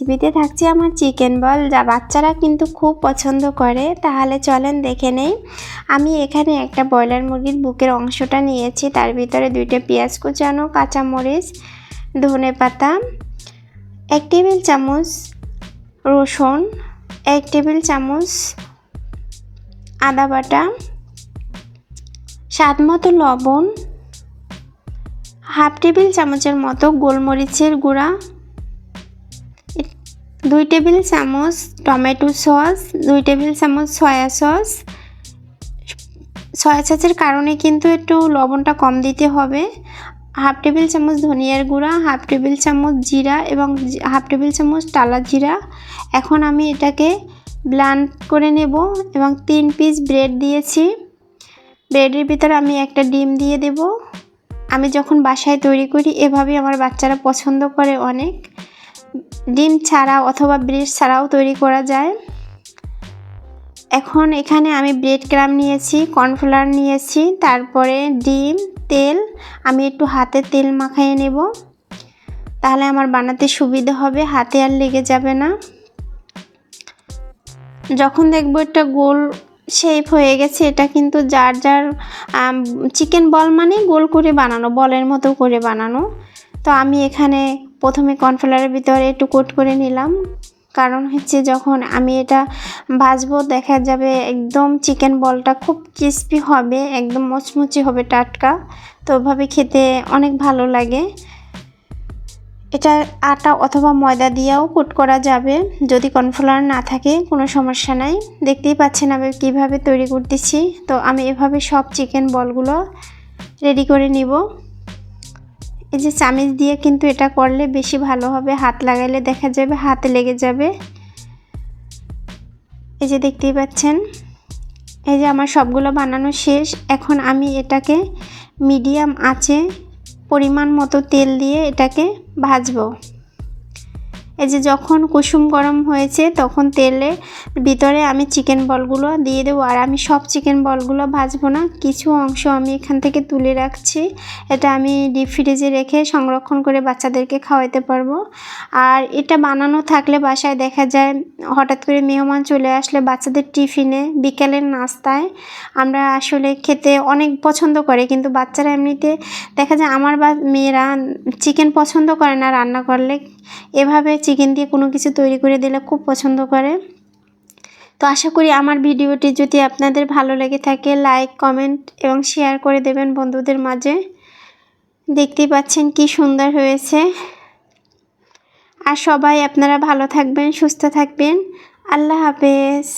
রেসিপিতে থাকছে আমার চিকেন বল, যা বাচ্চারা কিন্তু খুব পছন্দ করে। তাহলে চলেন দেখে নেই। আমি এখানে একটা ব্রয়লার মুরগির বুকের অংশটা নিয়েছি, তার ভিতরে 2টা পেঁয়াজ কুচানো, কাঁচামরিচ, ধনেপাতা, 1 টেবিল চামচ রসুন, 1 টেবিল চামচ আদা বাটা, স্বাদ মতো লবণ, হাফ টেবিল চামচের মতো গোলমরিচের গুঁড়া, 2 টেবিল চামচ টমেটো সস, 2 টেবিল চামচ সয়া সসের কারণে কিন্তু একটু লবণটা কম দিতে হবে, হাফ টেবিল চামচ ধনিয়ার গুঁড়া, হাফ টেবিল চামচ জিরা এবং হাফ টেবিল চামচ টালা জিরা। এখন আমি এটাকে ব্লেন্ড করে নেব এবং 3 পিস ব্রেড দিয়েছি। ব্রেডের ভিতরে আমি একটা ডিম দিয়ে দেব। আমি যখন বাসায় তৈরি করি এভাবেই আমার বাচ্চারা পছন্দ করে অনেক। ডিম ছাড়া অথবা ব্রেড ছাড়াও তৈরি করা যায়। এখন এখানে আমি ব্রেড ক্রাম্ব নিয়েছি, কর্নফ্লাওয়ার নিয়েছি, তারপরে ডিম, তেল। আমি একটু হাতে তেল মাখিয়ে নেব, তাহলে আমার বানাতে সুবিধা হবে, হাতে আর লেগে যাবে না। যখন দেখবো একটা গোল শেপ হয়ে গেছে, এটা কিন্তু যার চিকেন বল মানে গোল করে বানানো, বলের মতো করে বানানো। তো আমি এখানে প্রথমে কর্নফ্লাওয়ারের ভিতরে একটু কোট করে নিলাম, কারণ হচ্ছে যখন আমি এটা ভাজবো দেখা যাবে একদম চিকেন বলটা খুব ক্রিস্পি হবে, একদম মচমচে হবে, টাটকা। তো ওভাবে খেতে অনেক ভালো লাগে। এটা আটা অথবা ময়দা দিয়েও কোট করা যাবে, যদি কর্নফ্লাওয়ার না থাকে কোনো সমস্যা নাই। দেখতেই পাচ্ছেন আমি কীভাবে তৈরি করতেছি। তো আমি এভাবে সব চিকেন বলগুলো রেডি করে নিব। এই যে চামচ দিয়ে কিন্তু এটা করলে বেশি ভালো হবে, হাত লাগাইলে দেখা যাবে হাতে লেগে যাবে। এই যে দেখতেই পাচ্ছেন, এই যে আমার সবগুলো বানানো শেষ। এখন আমি এটাকে মিডিয়াম আঁচে পরিমাণ মতো তেল দিয়ে এটাকে ভাজবো। এই যে যখন কুসুম গরম হয়েছে তখন তেলের ভিতরে আমি চিকেন বলগুলো দিয়ে দেবো। আর আমি সব চিকেন বলগুলো ভাজবো না, কিছু অংশ আমি এখান থেকে তুলে রাখছি। এটা আমি ডিপ ফ্রিজে রেখে সংরক্ষণ করে বাচ্চাদেরকে খাওয়াতে পারবো। আর এটা বানানো থাকলে বাসায় দেখা যায় হঠাৎ করে মেহমান চলে আসলে বাচ্চাদের টিফিনে, বিকেলের নাস্তায় আমরা আসলে খেতে অনেক পছন্দ করে, কিন্তু বাচ্চারা এমনিতে দেখা যায় আমার মেয়েরা চিকেন পছন্দ করে না রান্না করলে। এভাবে চিকেন দিয়ে কোনো কিছু তৈরি করে দিলে খুব পছন্দ করে। তো আশা করি আমার ভিডিওটি যদি আপনাদের ভালো লেগে থাকে লাইক, কমেন্ট এবং শেয়ার করে দেবেন বন্ধুদের মাঝে। দেখতেই পাচ্ছেন কি সুন্দর হয়েছে। আর সবাই আপনারা ভালো থাকবেন, সুস্থ থাকবেন। আল্লাহ হাফেজ।